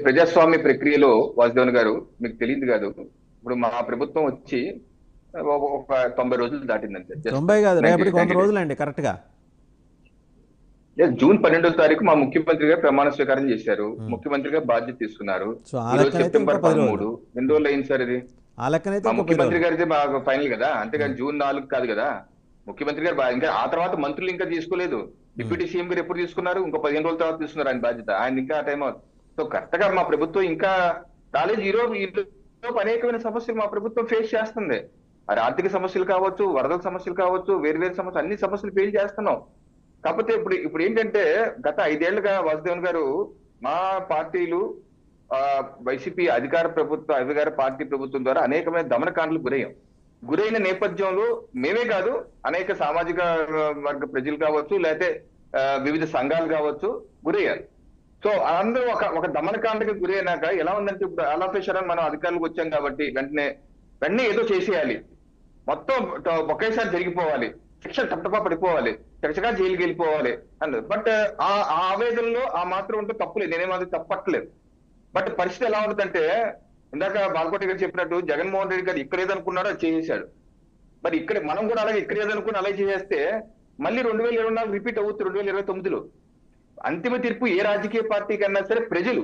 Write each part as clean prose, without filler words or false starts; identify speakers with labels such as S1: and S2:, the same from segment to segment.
S1: ప్రజాస్వామ్య ప్రక్రియలో వాసుదేవన్ గారు మీకు తెలియదు కాదు. ఇప్పుడు మా ప్రభుత్వం వచ్చి ఒక 90 రోజులు దాటిందంటే జస్ట్
S2: 90 కాదు,
S1: 90
S2: రేపటికి 100
S1: days.
S2: రోజులండి కరెక్ట్గా.
S1: జూన్ 12వ తారీఖు మా ముఖ్యమంత్రి గారు ప్రమాణ స్వీకారం చేశారు.
S2: ఉమ్.
S1: ముఖ్యమంత్రిగా బాధ్యత తీసుకున్నారు.
S2: సో ఆ
S1: ఈ రోజు
S2: లెక్కనైతే ఇంకో
S1: సెప్టెంబర్
S2: 10 రోజులు.
S1: 13. ఎన్ని రోజులు అయింది సార్ ఇది?
S2: ఆ లెక్కనైతే
S1: మా
S2: ఇంకో 10
S1: ముఖ్యమంత్రి
S2: రోజులు.
S1: గారిది బాగా ఫైనల్ కదా, అంతేగాని
S2: ఉమ్.
S1: జూన్ 4 కాదు కదా. ముఖ్యమంత్రి గారు ఇంకా ఆ తర్వాత మంత్రులు ఇంకా తీసుకోలేదు. డిప్యూటీ సీఎం గారు ఎప్పుడు తీసుకున్నారు? ఇంకో 15 రోజుల తర్వాత తీసుకున్నారు ఆయన బాధ్యత. ఆయన ఇంకా ఆ టైం అవుతుంది. సో కరెక్ట్ గా మా ప్రభుత్వం ఇంకా రాలేదు. ఈరోజు అనేకమైన సమస్యలు మా ప్రభుత్వం ఫేస్ చేస్తుంది. అది ఆర్థిక సమస్యలు కావచ్చు, వరదల సమస్యలు కావచ్చు, వేరు వేరు సమస్యలు, అన్ని సమస్యలు ఫేస్ చేస్తున్నాం. కాకపోతే ఇప్పుడు ఏంటంటే గత 5 ఏళ్లుగా వాసుదేవన్ గారు మా పార్టీలు వైసీపీ అధికార పార్టీ ప్రభుత్వం ద్వారా అనేకమైన దమనకాండలకు గురైన నేపథ్యంలో మేమే కాదు, అనేక సామాజిక వర్గ ప్రజలు కావచ్చు, లేకపోతే వివిధ సంఘాలు కావచ్చు గురయ్యారు. సో అందరూ ఒక దమనకాండకి గురైనాక ఎలా ఉందంటే, ఇప్పుడు ఆలాఫేశ్వరం మనం అధికారులకు వచ్చాం కాబట్టి వెంటనే ఏదో చేసేయాలి, మొత్తం ఒకేసారి జరిగిపోవాలి, శిక్ష తప్పగా పడిపోవాలి, చకచకా జైలుకి వెళ్ళిపోవాలి అన్నది. బట్ ఆ ఆవేదనలో ఆ మాత్రం ఉంటే తప్పులేదు, నేనేమాది తప్పట్లేదు. బట్ పరిస్థితి ఎలా ఉంటుందంటే, ఇందాక బాలకోటి గారు చెప్పినట్టు జగన్మోహన్ రెడ్డి గారు ఇక్కడ ఏదనుకున్నాడో అది చేసేశాడు. మరి ఇక్కడ మనం కూడా అలాగే ఇక్కడ ఏదనుకుని అలాగే చేసేస్తే మళ్ళీ 2024 రిపీట్ అవుతుంది 2029లో. అంతిమ తీర్పు ఏ రాజకీయ పార్టీ కన్నా సరే ప్రజలు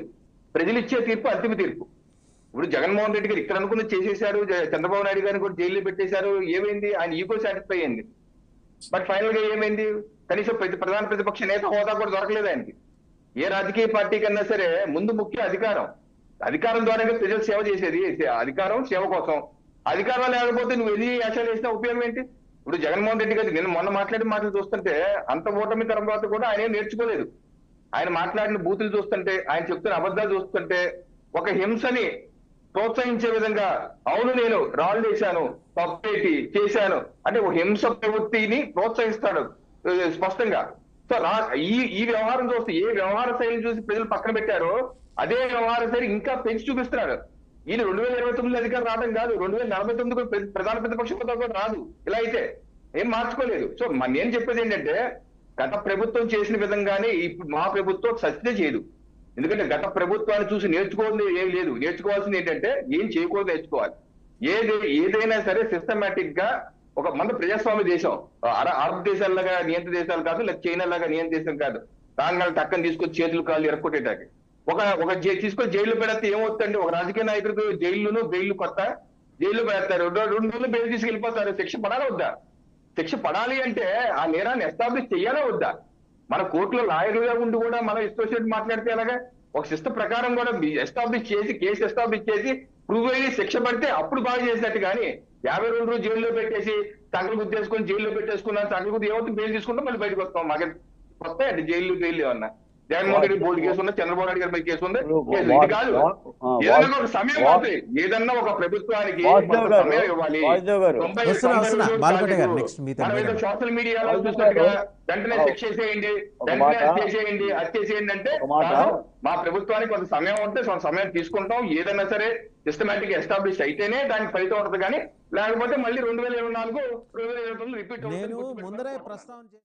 S1: ఇచ్చే తీర్పు అంతిమ తీర్పు. ఇప్పుడు జగన్మోహన్ రెడ్డి గారు ఇక్కడ అనుకుని చేసేశారు, చంద్రబాబు నాయుడు గారిని కూడా జైల్లో పెట్టేశారు. ఏమైంది? ఆయన ఈగో సాటిస్ఫై అయింది. బట్ ఫైనల్ గా ఏమైంది? కనీసం ప్రధాన ప్రతిపక్ష నేత హోదా కూడా దొరకలేదు ఆయనకి. ఏ రాజకీయ పార్టీ కన్నా సరే ముందు ముఖ్య అధికారం ద్వారానే ప్రజలు సేవ చేసేది. అధికారం సేవ కోసం. అధికారం లేకపోతే నువ్వు ఎన్ని యాక్షలు చేసినా ఉపయోగం ఏంటి? ఇప్పుడు జగన్మోహన్ రెడ్డి గారు నేను మొన్న మాట్లాడిన మాటలు చూస్తుంటే, అంత ఓటమి తర్వాత కూడా ఆయన ఏం నేర్చుకోలేదు. ఆయన మాట్లాడిన బూతులు చూస్తుంటే, ఆయన చెప్తున్న అబద్ధాలు చూస్తుంటే, ఒక హింసని ప్రోత్సహించే విధంగా, అవును నేను రాళ్ళు వేశాను, తప్పేటి చేశాను అంటే ఒక హింస ప్రవృత్తిని ప్రోత్సహిస్తాడు స్పష్టంగా. సో ఈ వ్యవహారం చూస్తే, ఏ వ్యవహార శైలిని చూసి ప్రజలు పక్కన పెట్టారో అదే వ్యవహార శైలి ఇంకా పెంచి చూపిస్తున్నాడు. ఈయన 2029 అధికారం రావడం కాదు, 2049 ప్రధాన ప్రతిపక్ష హోదా కూడా రాదు. ఇలా అయితే ఏం మార్చుకోలేదు. సో నేను చెప్పేది ఏంటంటే, గత ప్రభుత్వం చేసిన విధంగానే ఇప్పుడు మా ప్రభుత్వం సత్య చేయదు. ఎందుకంటే గత ప్రభుత్వాన్ని చూసి నేర్చుకోవాల్సింది ఏం లేదు. నేర్చుకోవాల్సింది ఏంటంటే ఏం చేయకూడదు నేర్చుకోవాలి. ఏదైనా సరే సిస్టమేటిక్ గా మన ప్రజాస్వామ్య దేశం, అరబ్ దేశాలలాగా నియంత్రణ దేశాలు కాదు, లేదా చైనా లాగా నియంత్రణ దేశం కాదు. దాని టక్కని తీసుకొచ్చి చేతులు కాళ్ళు ఎరక్కొట్టేటానికి తీసుకొని జైల్లో పెడితే ఏమవుతుందండి? ఒక రాజకీయ నాయకుడికి బెయిల్ కొత్త జైల్లో పెడతారు, 2 రోజులు బెయిల్ తీసుకెళ్ళిపోతారు. శిక్ష పడాలా వద్దా? శిక్ష పడాలి అంటే ఆ నేరాన్ని ఎస్టాబ్లిష్ చెయ్యాలా వద్దా? మన కోర్టులో లాయర్లుగా ఉండి కూడా మనం ఇష్టం మాట్లాడితే ఎలాగా? ఒక సిస్టమ్ ప్రకారం కూడా కేసు ఎస్టాబ్లిష్ చేసి ప్రూవ్ అయ్యి శిక్ష పడితే అప్పుడు బాగా చేసినట్టు. కానీ 52 రోజులు జైల్లో పెట్టేసి సంకలు గుద్దేసుకొని జైల్లో పెట్టేసుకున్నాను, సంకలు గుద్ది ఏమవుతుంది? బెయిల్ తీసుకుంటాం, మళ్ళీ బయటకు వస్తాం. మాకు వస్తాయి అంటే బెయిల్ ఏమన్నా? జగన్మోహన్ రెడ్డి బోర్డు కేసు ఉంది, చంద్రబాబు నాయుడు గారి కేసు ఉంది. ఇది కాదు, ఏదన్నా ఒక సమయం అవుతుంది. ఏదన్నా ఒక ప్రభుత్వానికి సమయం ఇవ్వాలి. సోషల్ మీడియాలో చూసినట్టుగా వెంటనే శిక్ష చేసేయండి, అది చేసేయండి అంటే మా ప్రభుత్వానికి కొంత సమయం ఉంటే సమయం తీసుకుంటాం. ఏదన్నా సరే సిస్టమేటిక్ ఎస్టాబ్లిష్ అయితేనే దానికి ఫలితం ఉంటుంది. కానీ లేకపోతే మళ్ళీ 2024 2029 రిపీట్ అవుతుంది.